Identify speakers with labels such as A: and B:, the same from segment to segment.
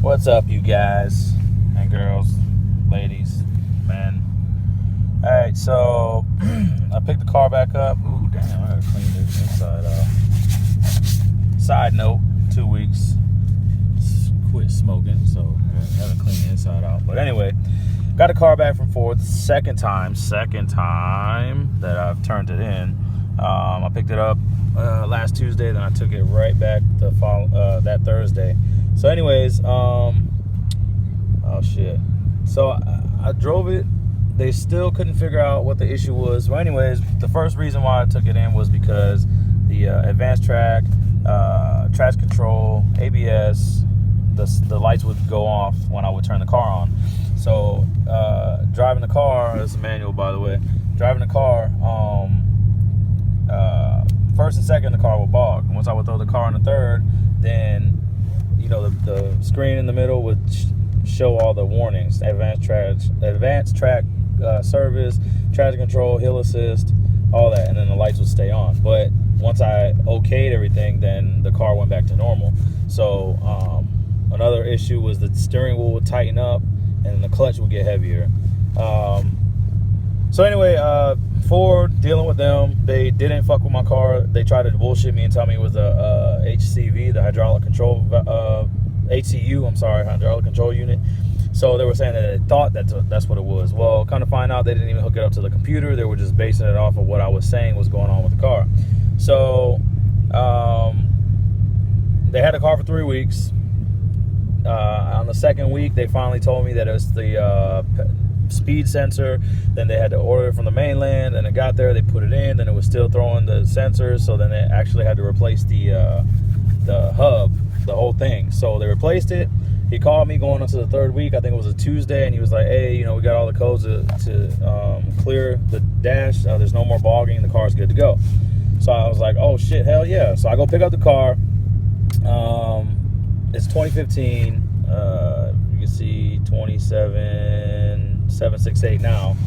A: What's up, you guys and girls, ladies, men? Alright, so I picked the car back up. Ooh, damn, I gotta clean this inside out. Side note, 2 weeks. Quit smoking, so I gotta clean the inside out. But anyway, got the car back from Ford. Second time that I've turned it in. I picked it up last Tuesday, then I took it right back that Thursday. So anyways, oh shit. So I drove it. They still couldn't figure out what the issue was. Well, anyways, the first reason why I took it in was because the advanced track, traction control, ABS, the lights would go off when I would turn the car on. So driving the car, this is a manual by the way, driving the car, first and second the car would bog. And once I would throw the car in the third, then you know the screen in the middle would show all the warnings: advanced track service, traction control, hill assist, all that, and then the lights would stay on. But once I okayed everything, then the car went back to normal. So another issue was the steering wheel would tighten up and the clutch would get heavier. So anyway, Ford, dealing with them, they didn't fuck with my car. They tried to bullshit me and tell me it was a HCV, the hydraulic control, HCU, I'm sorry, hydraulic control unit. So they were saying that they thought that's what it was. Well, kind of find out they didn't even hook it up to the computer. They were just basing it off of what I was saying was going on with the car. So they had the car for 3 weeks. On the second week, they finally told me that it was the speed sensor. Then they had to order it from the mainland, and it got there, they put it in, then it was still throwing the sensors, so then they actually had to replace the hub, the whole thing. So they replaced it. He called me going into the third week, I think it was a Tuesday, and he was like, hey, you know, we got all the codes to clear the dash, there's no more bogging, the car's good to go. So I was like, oh shit, hell yeah. So I go pick up the car. It's 2015, you can see 27768 now,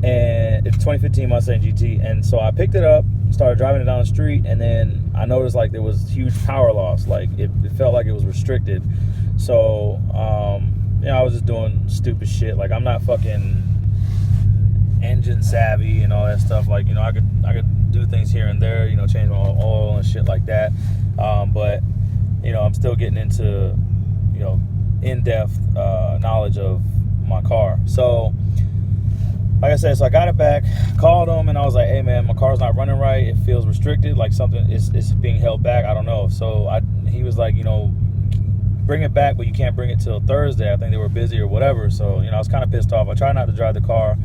A: and it's 2015 Mustang GT. And so I picked it up, started driving it down the street, and then I noticed like there was huge power loss. Like it felt like it was restricted. So you know, I was just doing stupid shit. Like I'm not fucking engine savvy and all that stuff. Like, you know, I could do things here and there, you know, change my oil and shit like that. But you know, I'm still getting into, you know, in-depth knowledge of my car. So like I said, so I got it back, called him, and I was like, hey man, my car's not running right, it feels restricted, like something is being held back, I don't know. So he was like, you know, bring it back, but you can't bring it till Thursday. I think they were busy or whatever. So, you know, I was kind of pissed off. I try not to drive the car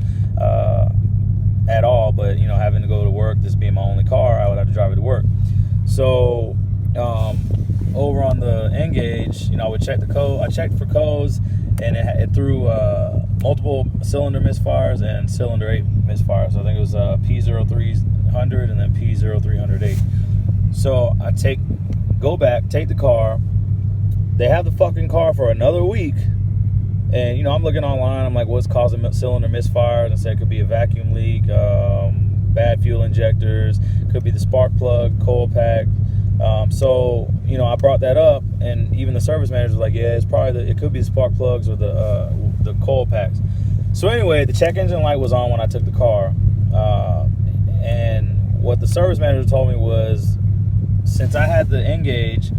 A: at all, but you know, having to go to work, this being my only car, I would have to drive it to work. So over on the Engage, you know, I would check the code. I checked for codes, and it threw multiple cylinder misfires and cylinder 8 misfires. So I think it was P0300 and then P0308. So I go back, take the car. They have the fucking car for another week, and you know, I'm looking online. I'm like, what's causing cylinder misfires? And said it could be a vacuum leak, bad fuel injectors, could be the spark plug, coil pack. So you know, I brought that up, and even the service manager was like, yeah, it's probably it could be the spark plugs or the coil packs. So anyway, the check engine light was on when I took the car, and what the service manager told me was, since I had the Engage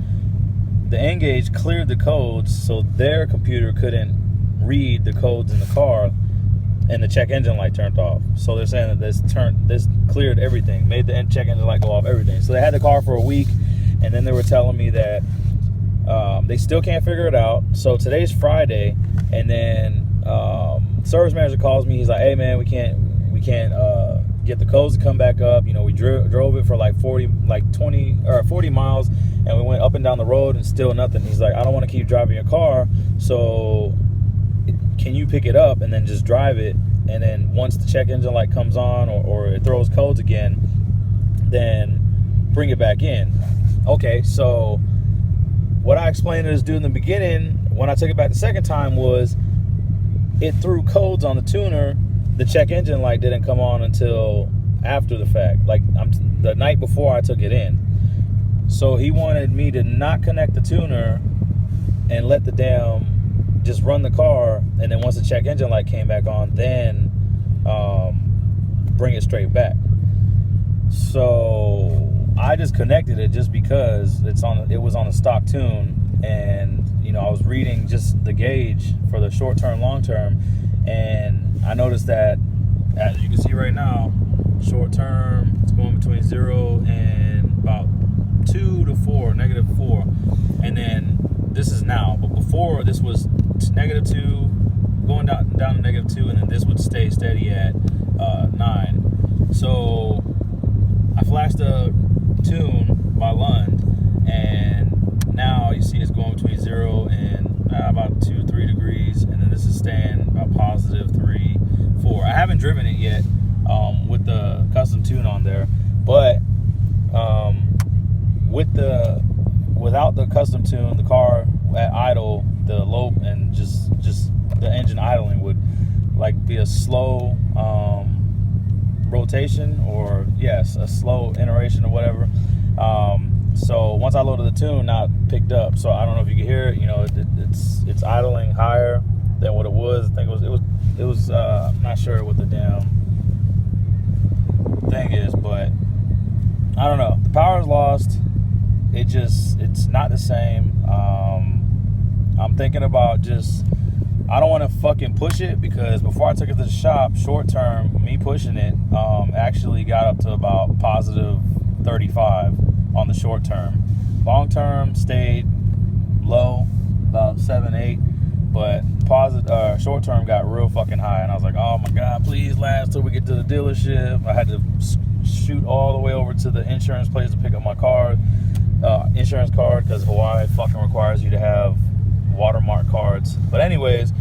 A: cleared the codes, so their computer couldn't read the codes in the car, and the check engine light turned off. So they're saying that this cleared everything, made the check engine light go off, everything. So they had the car for a week, and then they were telling me that they still can't figure it out. So today's Friday, and then service manager calls me. He's like, hey man, we can't get the codes to come back up. You know, we drove it for like 40 miles, and we went up and down the road and still nothing. He's like, I don't want to keep driving your car, so can you pick it up and then just drive it, and then once the check engine light comes on or it throws codes again, then bring it back in. Okay, so what I explained to this dude in the beginning when I took it back the second time was it threw codes on the tuner. The check engine light didn't come on until after the fact, like the night before I took it in. So he wanted me to not connect the tuner and let the just run the car, and then once the check engine light came back on, then bring it straight back. So I just connected it just because it was on a stock tune, and I was reading just the gauge for the short term, long term, and I noticed that, as you can see right now, short term it's going between 0 and about 2 to 4, -4, and then this is now, but before this was -2 going down to -2, and then this would stay steady at 9. So I flashed a tune by Lund, and now you see it's going between 0 and about 2-3 degrees, and then this is staying about +3, 4. I haven't driven it yet with the custom tune on there, but without the custom tune, the car at idle, the low and just the engine idling would be a slow rotation, or yes, a slow iteration or whatever. So once I loaded the tune, now it picked up. So I don't know if you can hear it. It's idling higher than what it was. I think it was I'm not sure what the damn thing is, but I don't know. The power's lost. It's not the same. I'm thinking about I don't want to fucking push it, because before I took it to the shop, short term, me pushing it actually got up to about +35 on the short term. Long term stayed low, about 7, 8, but short term got real fucking high, and I was like, oh my god, please last till we get to the dealership. I had to shoot all the way over to the insurance place to pick up my insurance card, because Hawaii fucking requires you to have watermark cards. But anyways,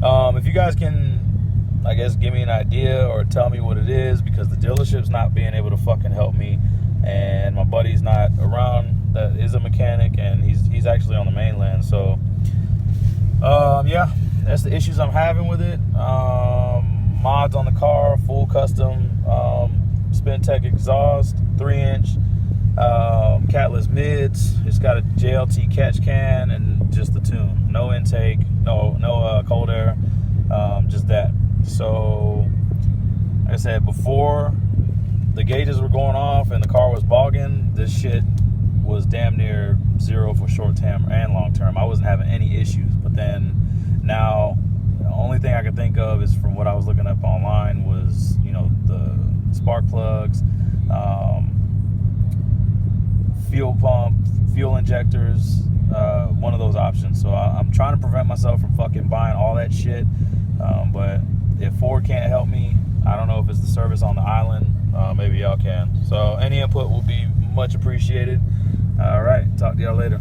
A: if you guys can, I guess, give me an idea or tell me what it is, because the dealership's not being able to fucking help me, and my buddy's not around that is a mechanic, and he's actually on the mainland. So yeah, that's the issues I'm having with it. Mods on the car, full custom Spintech exhaust, 3-inch catless mids. It's got a JLT catch can and just the tune, no intake, no cold air, just that. So like I said, before the gauges were going off and the car was bogging, this shit was damn near 0 for short term and long term. I wasn't having any issues, but then now the only thing I could think of is, from what I was looking up online, was the spark plugs, fuel pump, fuel injectors, one of those options. So I'm trying to prevent myself from fucking buying all that shit, but if Ford can't help me, I don't know if it's the service on the island, maybe y'all can. So any input will be much appreciated. All right, talk to y'all later.